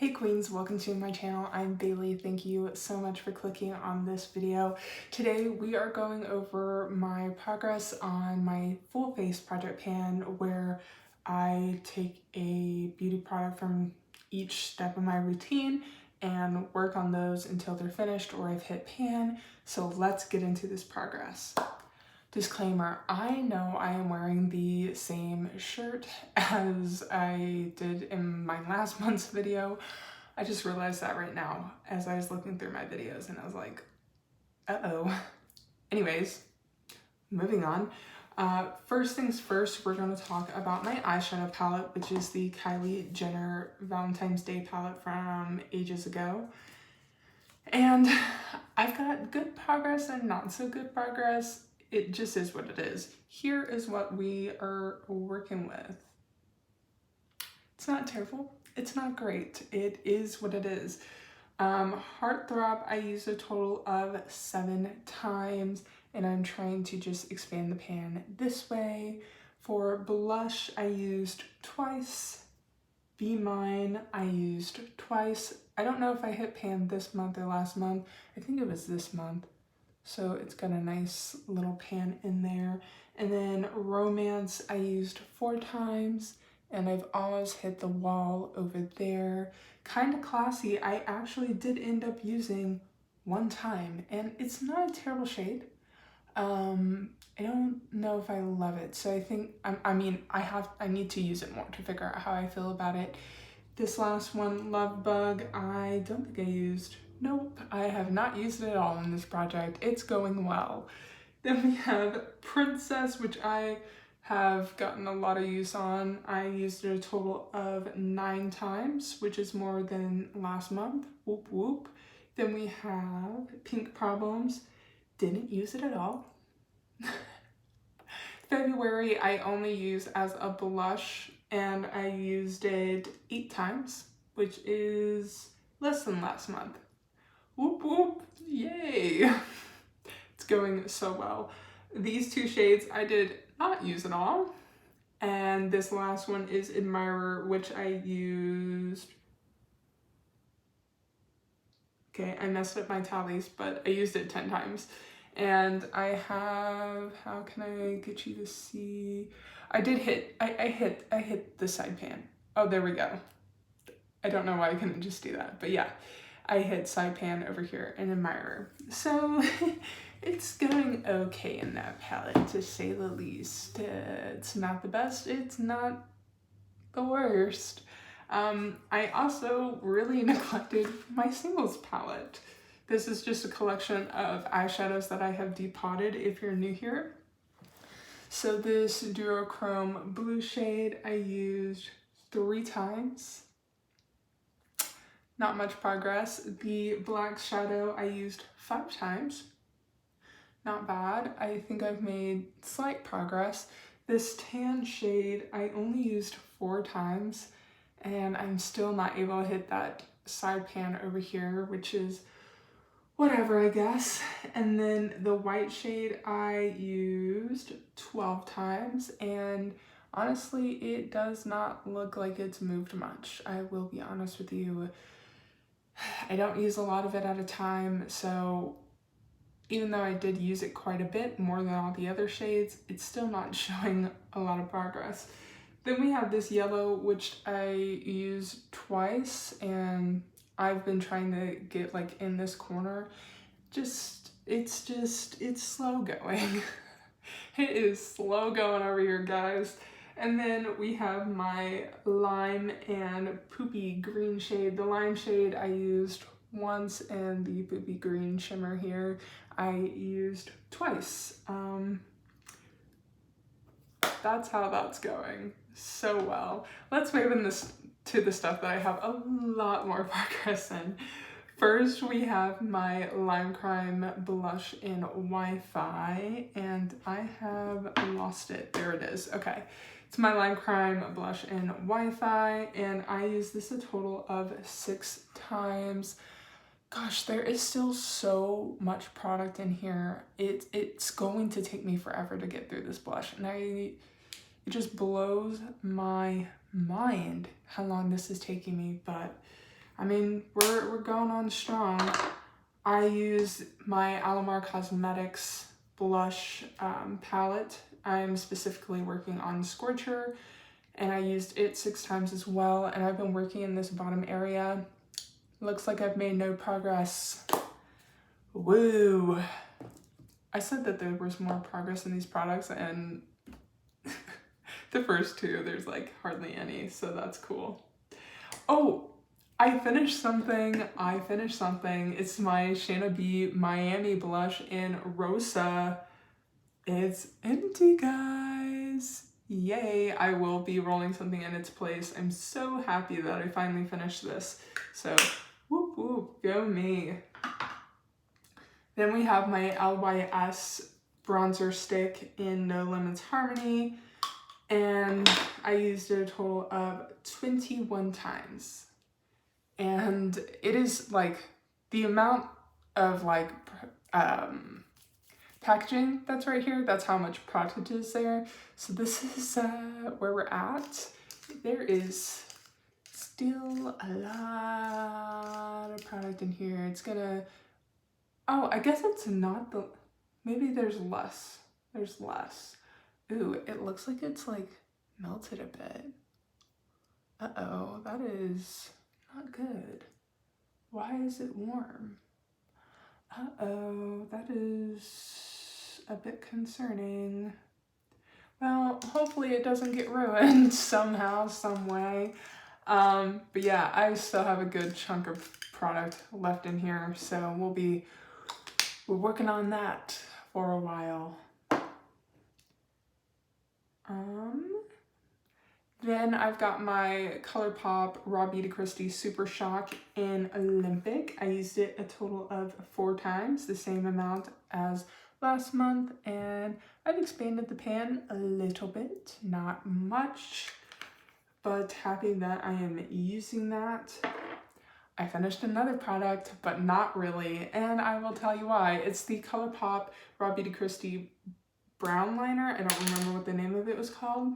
Hey queens, welcome to my channel. I'm Bailey. Thank you so much for clicking on this video. Today we are going over my progress on my full face project pan where I take a beauty product from each step of my routine and work on those until they're finished or I've hit pan. So let's get into this progress. Disclaimer, I know I am wearing the same shirt as I did in my last month's video. I just realized that right now as I was looking through my videos and I was like, uh-oh. Anyways, moving on. First things first, we're going to talk about my eyeshadow palette, which is the Kylie Jenner Valentine's Day palette from ages ago. And I've got good progress and not so good progress. It just is what it is. Here is what we are working with. It's not terrible. It's not great. It is what it is. Heartthrob, I used a total of 7 times, and I'm trying to just expand the pan this way. For blush, I used twice. Be Mine, I used twice. I don't know if I hit pan this month or last month. I think it was this month. So it's got a nice little pan in there. And then Romance, I used 4 times. And I've almost hit the wall over there. Kinda Classy, I actually did end up using 1 time. And it's not a terrible shade. I don't know if I love it. So I think, I need to use it more to figure out how I feel about it. This last one, Love Bug, I don't think I used. Nope, I have not used it at all in this project. It's going well. Then we have Princess, which I have gotten a lot of use on. I used it a total of 9 times, which is more than last month. Whoop whoop. Then we have Pink Problems. Didn't use it at all. February, I only use as a blush, and I used it 8 times, which is less than last month. Whoop whoop, yay! It's going so well. These 2 shades I did not use at all. And this last one is Admirer, which I used. Okay, I messed up my tallies, but I used it 10 times. And I have, how can I get you to see? I hit the side pan. Oh, there we go. I don't know why I couldn't just do that, but yeah. I hit side pan over here and Admirer. So it's going okay in that palette, to say the least. It's not the best, it's not the worst. I also really neglected my singles palette. This is just a collection of eyeshadows that I have depotted if you're new here. So this Duochrome blue shade I used 3 times. Not much progress. The black shadow I used 5 times. Not bad. I think I've made slight progress. This tan shade I only used 4 times, and I'm still not able to hit that side pan over here, which is whatever, I guess. And then the white shade I used 12 times, and honestly, it does not look like it's moved much. I will be honest with you. I don't use a lot of it at a time, so even though I did use it quite a bit, more than all the other shades, it's still not showing a lot of progress. Then we have this yellow, which I used twice, and I've been trying to get like in this corner. It's slow going. It is slow going over here, guys. And then we have my lime and poopy green shade. The lime shade I used once, and the poopy green shimmer here I used twice. That's how that's going. So well. Let's move in this to the stuff that I have a lot more progress in. First, we have my Lime Crime blush in Wi-Fi, and I have lost it. There it is. Okay. It's my Lime Crime blush in Wi-Fi, and I used this a total of 6 times. Gosh, there is still so much product in here. It's going to take me forever to get through this blush, and it just blows my mind how long this is taking me, but I mean, we're going on strong. I use my Alamar Cosmetics blush palette. I'm specifically working on Scorcher, and I used it 6 times as well, and I've been working in this bottom area. Looks like I've made no progress. Woo! I said that there was more progress in these products, and the first 2, there's like hardly any, so that's cool. Oh, I finished something. It's my Shayna B Miami blush in Rosa. It's empty, guys. Yay, I will be rolling something in its place. I'm so happy that I finally finished this. So, whoop whoop, go me. Then we have my LYS bronzer stick in No Limits Harmony, and I used it a total of 21 times. And it is like the amount of like packaging that's right here, that's how much product is there. So this is where we're at. There is still a lot of product in here. It's gonna, oh, I guess it's not the, maybe there's less. There's less. Ooh, it looks like it's like melted a bit. Uh-oh, that is not good. Why is it warm? Uh-oh, that is a bit concerning. Well, hopefully it doesn't get ruined somehow, some way. But yeah, I still have a good chunk of product left in here, so we're working on that for a while. Then I've got my ColourPop Raw Beauty Kristi Super Shock in Olympic. I used it a total of 4 times, the same amount as last month, and I've expanded the pan a little bit, not much, but happy that I am using that. I finished another product, but not really, and I will tell you why. It's the ColourPop Raw Beauty Kristi Brown Liner. I don't remember what the name of it was called.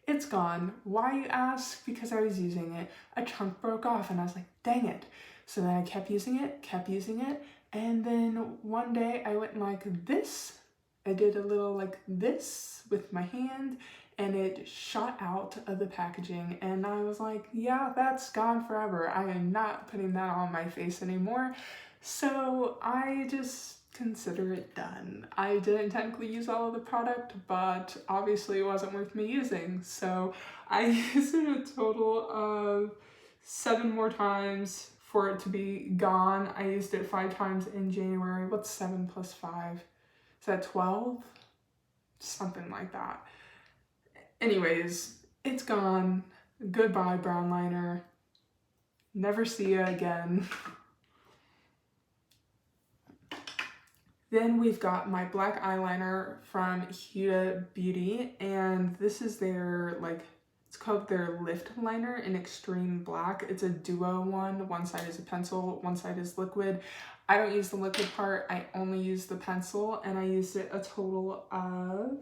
It's gone. Why, you ask? Because I was using it. A chunk broke off and I was like, dang it. So then I kept using it, and then one day I went like this. I did a little like this with my hand, and it shot out of the packaging, and I was like, yeah, that's gone forever. I am not putting that on my face anymore. So I just consider it done. I didn't technically use all of the product, but obviously it wasn't worth me using, so I used it a total of 7 more times for it to be gone. I used it 5 times in January. What's 7 plus 5? Is that 12? Something like that. Anyways, it's gone. Goodbye, brown liner. Never see you again. Then we've got my black eyeliner from Huda Beauty, and this is their, like, it's called their Lift Liner in Extreme Black. It's a duo one side is a pencil, one side is liquid. I don't use the liquid part, I only use the pencil, and I used it a total of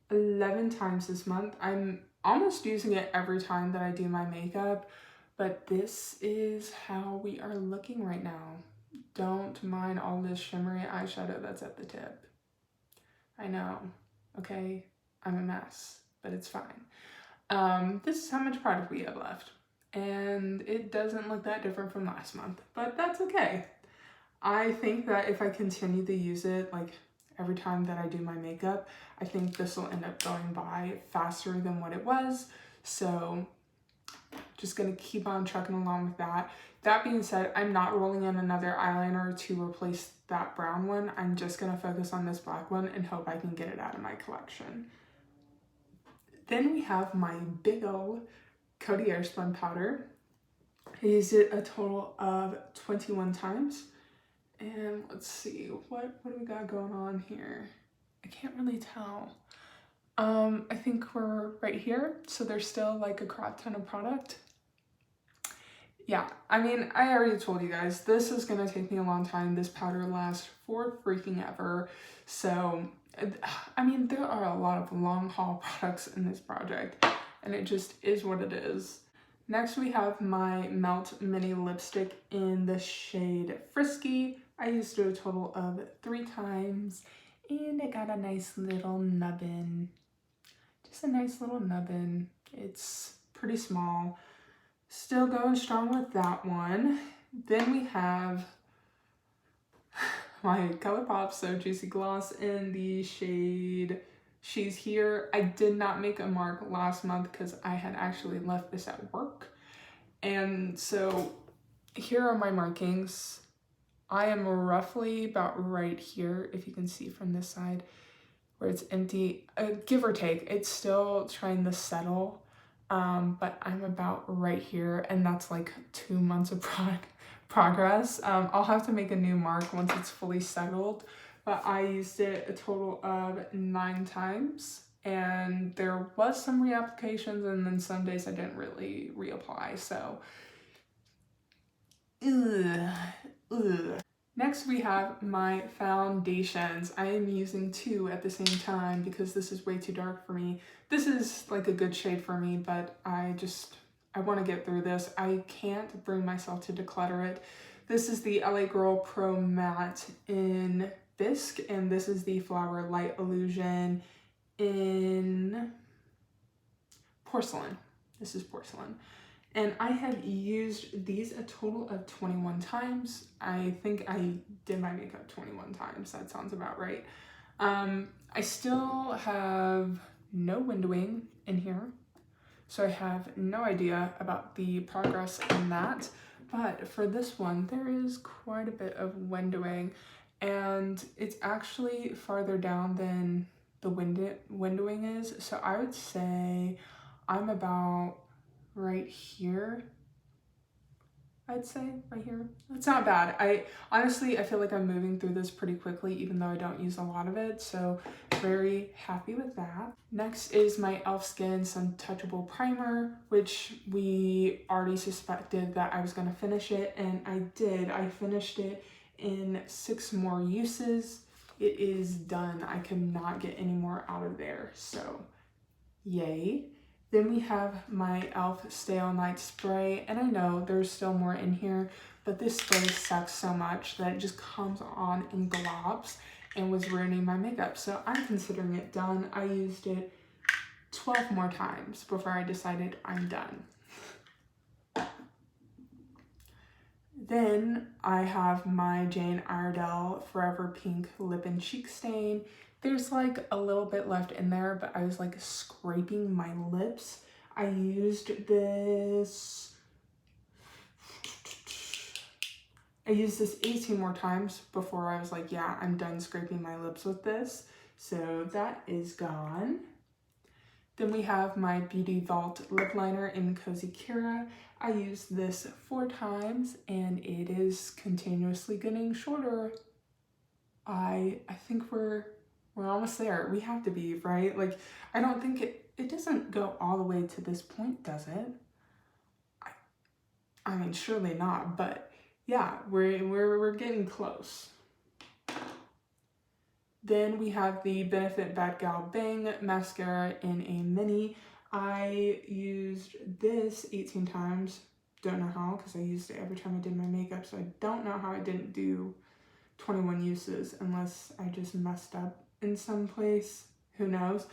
11 times this month. I'm almost using it every time that I do my makeup, but this is how we are looking right now. Don't mind all this shimmery eyeshadow that's at the tip. I know, okay? I'm a mess, but it's fine. This is how much product we have left, and it doesn't look that different from last month, but that's okay. I think that if I continue to use it like every time that I do my makeup, I think this will end up going by faster than what it was, so just gonna keep on trucking along with that. That being said, I'm not rolling in another eyeliner to replace that brown one. I'm just gonna focus on this black one and hope I can get it out of my collection. Then we have my big ol' Coty Airspun powder. I used it a total of 21 times. And let's see, what do we got going on here? I can't really tell. I think we're right here, so there's still like a crap ton of product. Yeah, I mean, I already told you guys, this is gonna take me a long time. This powder lasts for freaking ever. So, I mean, there are a lot of long haul products in this project, and it just is what it is. Next we have my Melt Mini Lipstick in the shade Frisky. I used it a total of 3 times and it got a nice little nubbin. Just a nice little nubbin. It's pretty small. Still going strong with that one. Then we have my ColourPop So Juicy Gloss in the shade She's Here. I did not make a mark last month because I had actually left this at work. And so here are my markings. I am roughly about right here, if you can see from this side, where it's empty, give or take. It's still trying to settle, but I'm about right here, and that's like 2 months of progress. I'll have to make a new mark once it's fully settled, but I used it a total of 9 times, and there was some reapplications, and then some days I didn't really reapply, so ugh. Next we have my foundations. I am using 2 at the same time because this is way too dark for me. This is like a good shade for me, but I want to get through this. I can't bring myself to declutter it. This is the LA Girl Pro Matte in Bisque, and this is the Flower Light Illusion in Porcelain. This is Porcelain. And I have used these a total of 21 times. I think I did my makeup 21 times. That sounds about right. I still have no windowing in here, so I have no idea about the progress in that. But for this one, there is quite a bit of windowing, and it's actually farther down than the windowing is. So I would say I'm about right here. I'd say right here. That's not bad. I feel like I'm moving through this pretty quickly, even though I don't use a lot of it, so very happy with that. Next is my e.l.f. Skin Suntouchable Primer, which we already suspected that I was gonna finish it, and I did. I finished it in 6 more uses. It is done. I cannot get any more out of there, so yay. Then we have my e.l.f. Stay All Night Spray, and I know there's still more in here, but this spray sucks so much that it just comes on in globs and was ruining my makeup. So I'm considering it done. I used it 12 more times before I decided I'm done. Then I have my Jane Iredale Forever Pink Lip and Cheek Stain. There's like a little bit left in there, but I was like scraping my lips. I used this 18 more times before I was like, yeah, I'm done scraping my lips with this. So that is gone. Then we have my Beauty Vault lip liner in Cozy Kira. I used this 4 times and it is continuously getting shorter. I think we're almost there. We have to be, right? Like, I don't think it doesn't go all the way to this point, does it? I mean, surely not, but yeah, we're getting close. Then we have the Benefit Bad Gal Bang mascara in a mini. I used this 18 times. Don't know how, because I used it every time I did my makeup, so I don't know how I didn't do 21 uses unless I just messed up in some place. Who knows?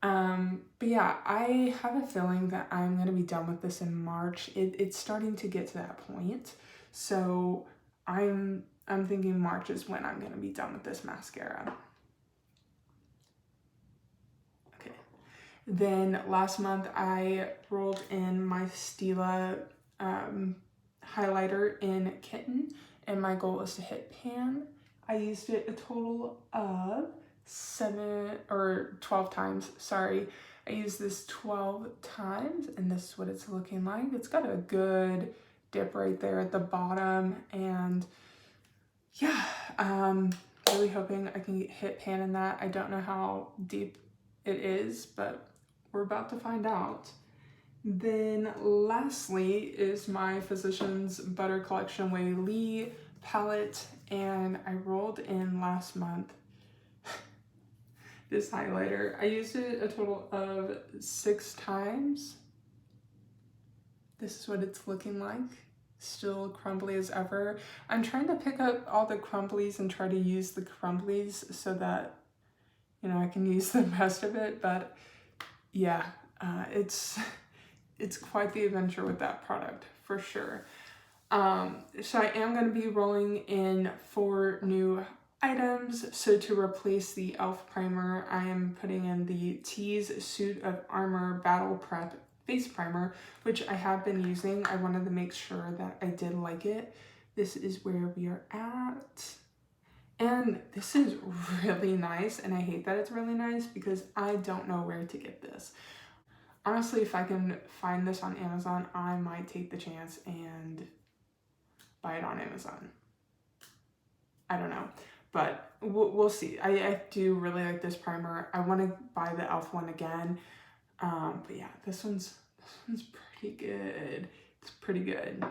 But yeah, I have a feeling that I'm going to be done with this in March. It's starting to get to that point. So I'm thinking March is when I'm going to be done with this mascara. Okay. Then last month I rolled in my Stila highlighter in Kitten, and my goal is to hit pan. I used it a total of 12 times, sorry. I used this 12 times, and this is what it's looking like. It's got a good dip right there at the bottom, and yeah, really hoping I can hit pan in that. I don't know how deep it is, but we're about to find out. Then lastly is my Physicians Butter Collection Wei Li palette, and I rolled in last month this highlighter. I used it a total of 6 times. This is what it's looking like. Still crumbly as ever. I'm trying to pick up all the crumblies and try to use the crumblies so that, you know, I can use the rest of it. But yeah, it's quite the adventure with that product for sure. So I am going to be rolling in 4 new items. So to replace the e.l.f. primer, I am putting in the Tease Suit of Armor Battle Prep face primer, which I have been using. I wanted to make sure that I did like it. This is where we are at. And this is really nice, and I hate that it's really nice because I don't know where to get this. Honestly, if I can find this on Amazon, I might take the chance and buy it on Amazon. I don't know, but we'll see. I do really like this primer. I want to buy the e.l.f. one again. But yeah, this one's pretty good. It's pretty good.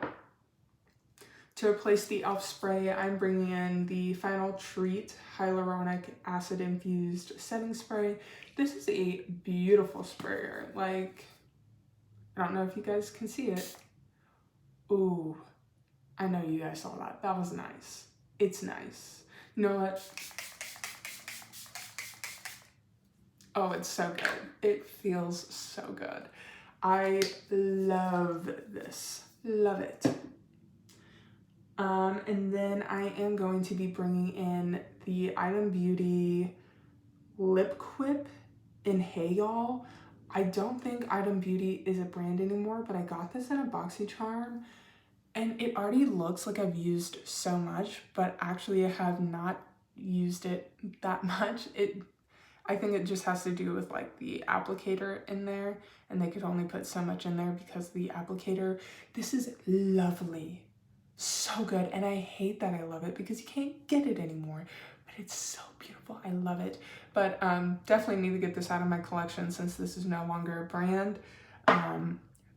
To replace the e.l.f. spray, I'm bringing in the Final Treat Hyaluronic Acid Infused Setting Spray. This is a beautiful sprayer. Like, I don't know if you guys can see it. Ooh, I know you guys saw that. That was nice. It's nice. You know what? Oh, it's so good. It feels so good. I love this. Love it. And then I am going to be bringing in the Item Beauty Lip Quip in Hey Y'all. I don't think Item Beauty is a brand anymore, but I got this in a BoxyCharm, and it already looks like I've used so much, but actually I have not used it that much. I think it just has to do with like the applicator in there, and they could only put so much in there because of the applicator. This is lovely. So good, and I hate that I love it because you can't get it anymore, but it's so beautiful. I love it. But definitely need to get this out of my collection since this is no longer a brand.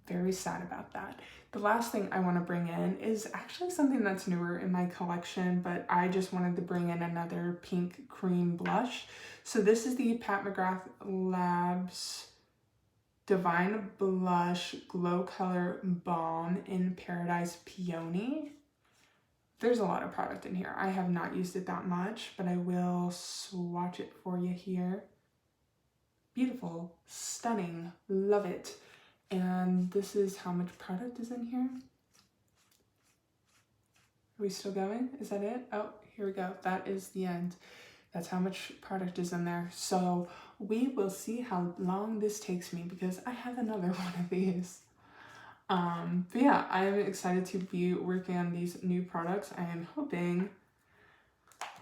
Very sad about that. The last thing I want to bring in is actually something that's newer in my collection, but I just wanted to bring in another pink cream blush. So this is the Pat McGrath Labs Divine Blush Glow Color Balm in Paradise Peony. There's a lot of product in here. I have not used it that much, but I will swatch it for you here. Beautiful, stunning, love it. And this is how much product is in here. Are we still going? Is that it? Oh, here we go. That is the end. That's how much product is in there. So we will see how long this takes me because I have another one of these. But yeah, I am excited to be working on these new products. I am hoping,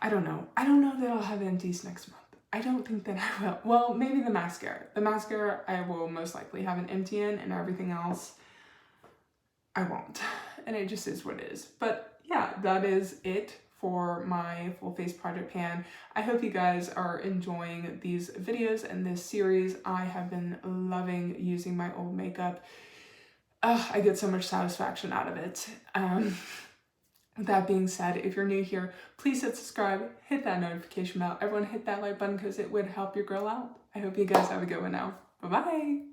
I don't know that I'll have empties next month. I don't think that I will. Well, maybe the mascara. The mascara I will most likely have an empty in, and everything else I won't. And it just is what it is. But yeah, that is it for my full face project pan. I hope you guys are enjoying these videos and this series. I have been loving using my old makeup. I get so much satisfaction out of it. That being said, if you're new here, please hit subscribe, hit that notification bell. Everyone hit that like button because it would help your girl out. I hope you guys have a good one now. Bye-bye.